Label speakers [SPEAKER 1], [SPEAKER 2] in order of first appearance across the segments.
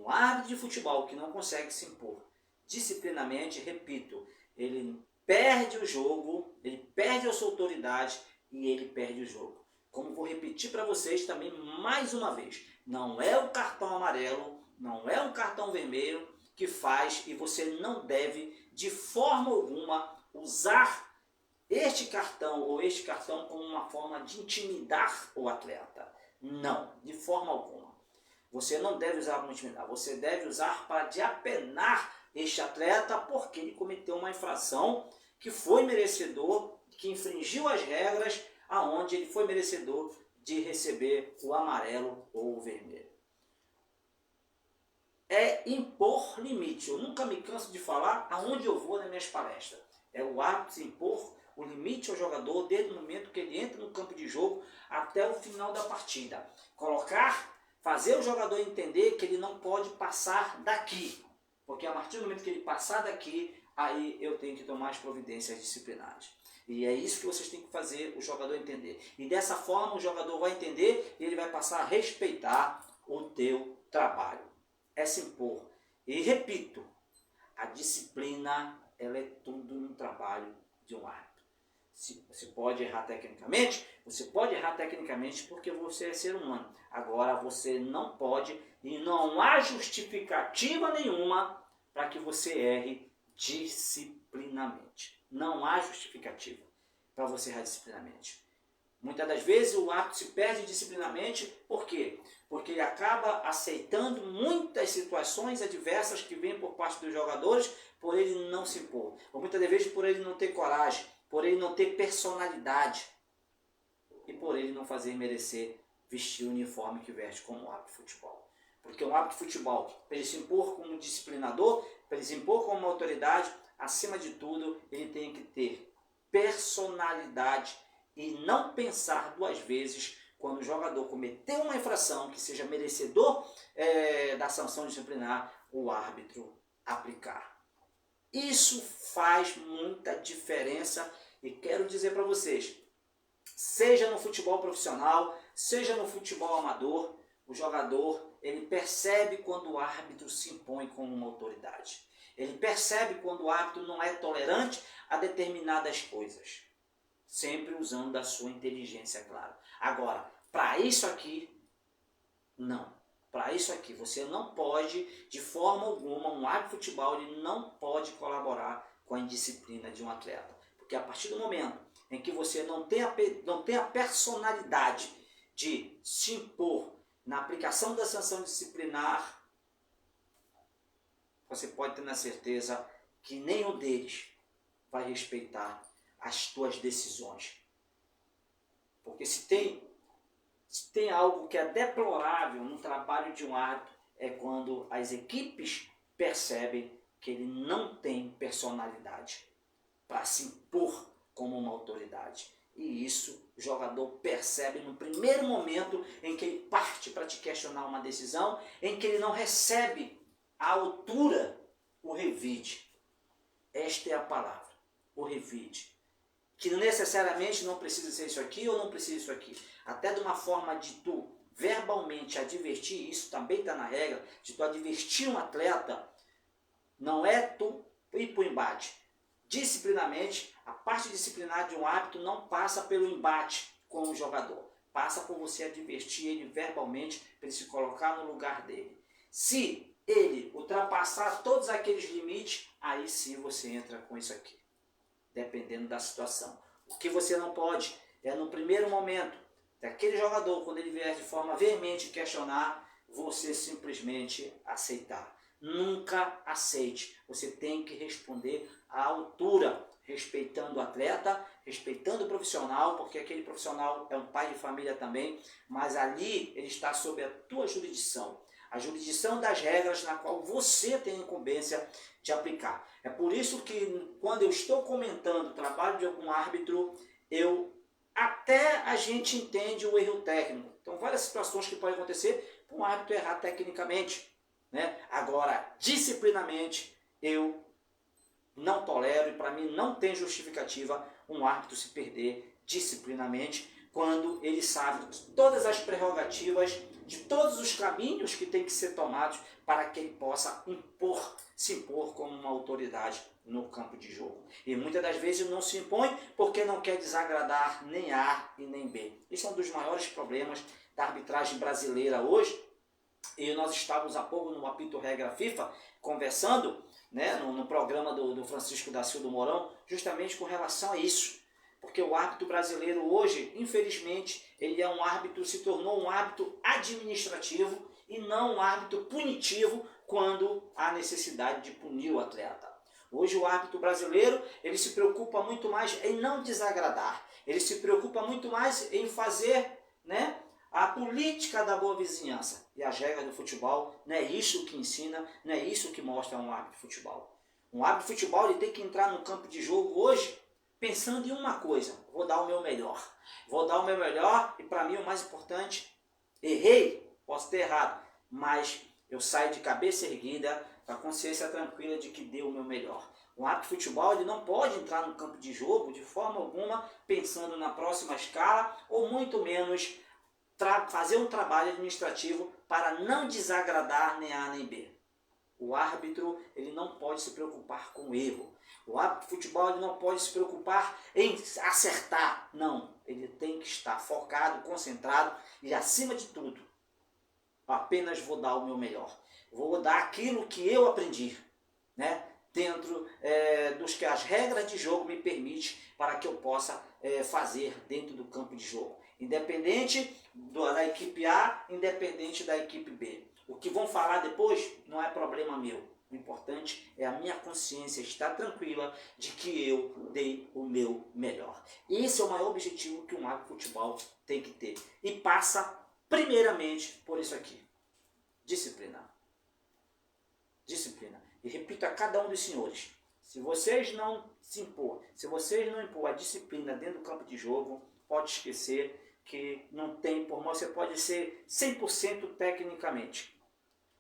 [SPEAKER 1] Um árbitro de futebol que não consegue se impor disciplinamente, repito, ele perde o jogo, ele perde a sua autoridade e ele perde o jogo. Como vou repetir para vocês também mais uma vez, não é o cartão amarelo, não é um cartão vermelho que faz, e você não deve de forma alguma usar este cartão ou este cartão como uma forma de intimidar o atleta. Não, de forma alguma. Você não deve usar para intimidar, você deve usar para de apenar este atleta porque ele cometeu uma infração que foi merecedor, que infringiu as regras, aonde ele foi merecedor de receber o amarelo ou o vermelho. É impor limite. Eu nunca me canso de falar aonde eu vou nas minhas palestras. É o árbitro impor o limite ao jogador desde o momento que ele entra no campo de jogo até o final da partida. Fazer o jogador entender que ele não pode passar daqui. Porque a partir do momento que ele passar daqui, aí eu tenho que tomar as providências disciplinares. E é isso que vocês têm que fazer o jogador entender. E dessa forma o jogador vai entender e ele vai passar a respeitar o teu trabalho. É se impor. E repito, a disciplina ela é tudo no trabalho de um árbitro. Você pode errar tecnicamente? Você pode errar tecnicamente porque você é ser humano. Agora você não pode e não há justificativa nenhuma para que você erre disciplinamente. Não há justificativa para você errar disciplinamente. Muitas das vezes o árbitro se perde disciplinamente, por quê? Porque ele acaba aceitando muitas situações adversas que vêm por parte dos jogadores por ele não se impor. Ou muitas das vezes por ele não ter coragem, por ele não ter personalidade e por ele não fazer merecer vestir o uniforme que veste como árbitro de futebol. Porque um árbitro de futebol, para ele se impor como disciplinador, para ele se impor como autoridade, acima de tudo, ele tem que ter personalidade e não pensar duas vezes quando o jogador cometeu uma infração que seja merecedor da sanção disciplinar, o árbitro aplicar. Isso faz muita diferença e quero dizer para vocês, seja no futebol profissional, seja no futebol amador, o jogador ele percebe quando o árbitro se impõe como uma autoridade. Ele percebe quando o árbitro não é tolerante a determinadas coisas. Sempre usando da sua inteligência, claro. Agora, para isso aqui, não. Para isso aqui, você não pode, de forma alguma, um árbitro de futebol ele não pode colaborar com a indisciplina de um atleta. Porque a partir do momento em que você não tem a personalidade de se impor na aplicação da sanção disciplinar, você pode ter na certeza que nenhum deles vai respeitar as tuas decisões. Porque se tem algo que é deplorável no trabalho de um árbitro, é quando as equipes percebem que ele não tem personalidade para se impor como uma autoridade. E isso o jogador percebe no primeiro momento em que ele parte para te questionar uma decisão, em que ele não recebe a altura, o revide. Esta é a palavra, o revide. Que necessariamente não precisa ser isso aqui ou não precisa isso aqui. Até de uma forma de tu verbalmente advertir, isso também está na regra, de tu advertir um atleta, não é tu ir para o embate. Disciplinamente, a parte disciplinar de um árbitro não passa pelo embate com o jogador. Passa por você advertir ele verbalmente para ele se colocar no lugar dele. Se ele ultrapassar todos aqueles limites, aí sim você entra com isso aqui. Dependendo da situação. O que você não pode é no primeiro momento, daquele jogador, quando ele vier de forma veemente questionar, você simplesmente aceitar. Nunca aceite. Você tem que responder à altura, respeitando o atleta, respeitando o profissional, porque aquele profissional é um pai de família também, mas ali ele está sob a tua jurisdição. A jurisdição das regras na qual você tem a incumbência de aplicar. É por isso que quando eu estou comentando o trabalho de algum árbitro, até a gente entende o erro técnico. Então, várias situações que podem acontecer para um árbitro errar tecnicamente, né? Agora, disciplinamente, eu não tolero e para mim não tem justificativa um árbitro se perder disciplinamente quando ele sabe todas as prerrogativas de todos os caminhos que tem que ser tomados para que ele possa se impor como uma autoridade no campo de jogo. E muitas das vezes não se impõe porque não quer desagradar nem A e nem B. Isso é um dos maiores problemas da arbitragem brasileira hoje. E nós estávamos há pouco no apito regra FIFA conversando, né, no programa do Francisco da Silva do Mourão, justamente com relação a isso. Porque o árbitro brasileiro hoje, infelizmente, ele é um árbitro, se tornou um árbitro administrativo e não um árbitro punitivo quando há necessidade de punir o atleta. Hoje o árbitro brasileiro, ele se preocupa muito mais em não desagradar, ele se preocupa muito mais em fazer, né, a política da boa vizinhança. E as regras do futebol, não é isso que ensina, não é isso que mostra um árbitro de futebol. Um árbitro de futebol, ele tem que entrar no campo de jogo hoje pensando em uma coisa: vou dar o meu melhor. Vou dar o meu melhor e para mim o mais importante, errei, posso ter errado, mas eu saio de cabeça erguida, com a consciência tranquila de que dei o meu melhor. Um árbitro de futebol, ele não pode entrar no campo de jogo de forma alguma pensando na próxima escala ou muito menos fazer um trabalho administrativo para não desagradar nem A nem B. O árbitro, ele não pode se preocupar com o erro. O árbitro de futebol, ele não pode se preocupar em acertar. Não, ele tem que estar focado, concentrado e, acima de tudo, apenas vou dar o meu melhor. Vou dar aquilo que eu aprendi, né? Dentro dos que as regras de jogo me permitem para que eu possa fazer dentro do campo de jogo. Independente da equipe A, independente da equipe B. O que vão falar depois não é problema meu. O importante é a minha consciência estar tranquila de que eu dei o meu melhor. Esse é o maior objetivo que um árbitro de futebol tem que ter. E passa primeiramente por isso aqui. Disciplina. Disciplina. E repito a cada um dos senhores, se vocês não se impor, se vocês não impor a disciplina dentro do campo de jogo, pode esquecer que não tem por mal. Você pode ser 100% tecnicamente.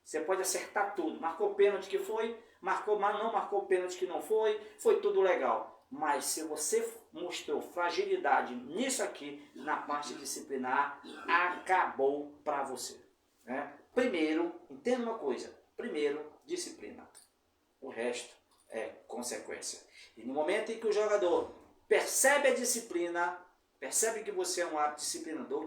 [SPEAKER 1] Você pode acertar tudo. Marcou pênalti que foi, marcou, mas não marcou pênalti que não foi, foi tudo legal. Mas se você mostrou fragilidade nisso aqui, na parte disciplinar, acabou para você. Né? Primeiro, entenda uma coisa, primeiro, disciplina. O resto é consequência. E no momento em que o jogador percebe a disciplina, percebe que você é um árbitro disciplinador, que